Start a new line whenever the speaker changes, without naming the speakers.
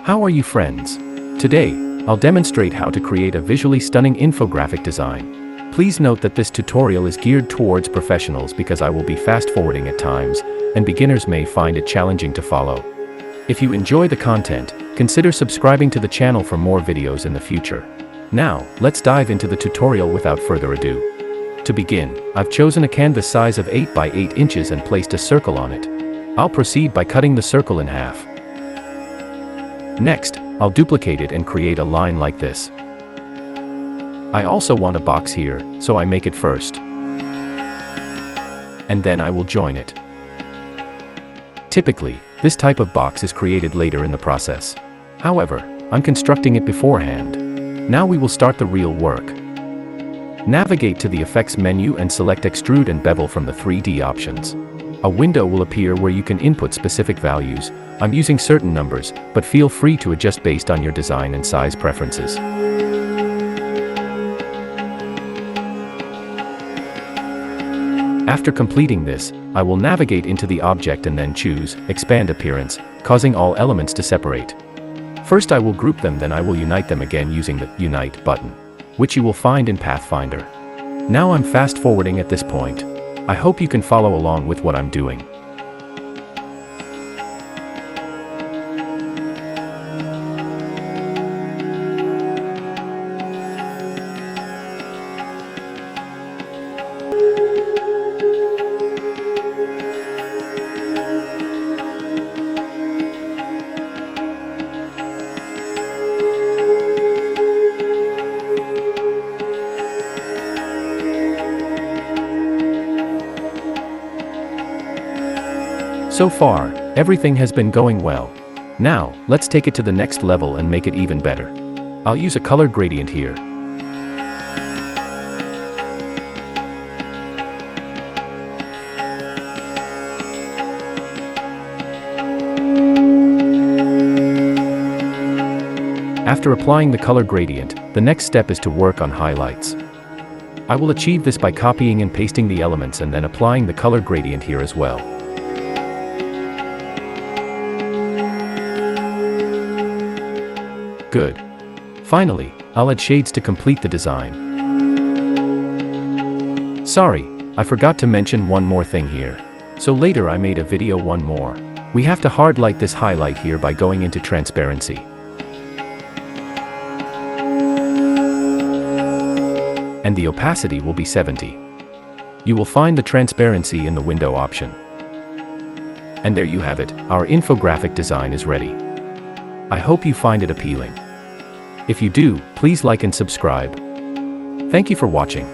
How are you, friends? Today, I'll demonstrate how to create a visually stunning infographic design. Please note that this tutorial is geared towards professionals because I will be fast-forwarding at times, and beginners may find it challenging to follow. If you enjoy the content, consider subscribing to the channel for more videos in the future. Now, let's dive into the tutorial without further ado. To begin, I've chosen a canvas size of 8 by 8 inches and placed a circle on it. I'll proceed by cutting the circle in half. Next, I'll duplicate it and create a line like this. I also want a box here, so I make it first. And then I will join it. Typically, this type of box is created later in the process. However, I'm constructing it beforehand. Now we will start the real work. Navigate to the Effects menu and select Extrude and Bevel from the 3D options. A window will appear where you can input specific values. I'm using certain numbers, but feel free to adjust based on your design and size preferences. After completing this, I will navigate into the object and then choose Expand Appearance, causing all elements to separate. First I will group them, then I will unite them again using the Unite button, which you will find in Pathfinder. Now I'm fast forwarding at this point. I hope you can follow along with what I'm doing. So far, everything has been going well. Now, let's take it to the next level and make it even better. I'll use a color gradient here. After applying the color gradient, the next step is to work on highlights. I will achieve this by copying and pasting the elements and then applying the color gradient here as well. Good. Finally, I'll add shades to complete the design. Sorry, I forgot to mention one more thing here. So later I made a video one more. We have to hard light this highlight here by going into transparency. And the opacity will be 70. You will find the transparency in the window option. And there you have it, our infographic design is ready. I hope you find it appealing. If you do, please like and subscribe. Thank you for watching.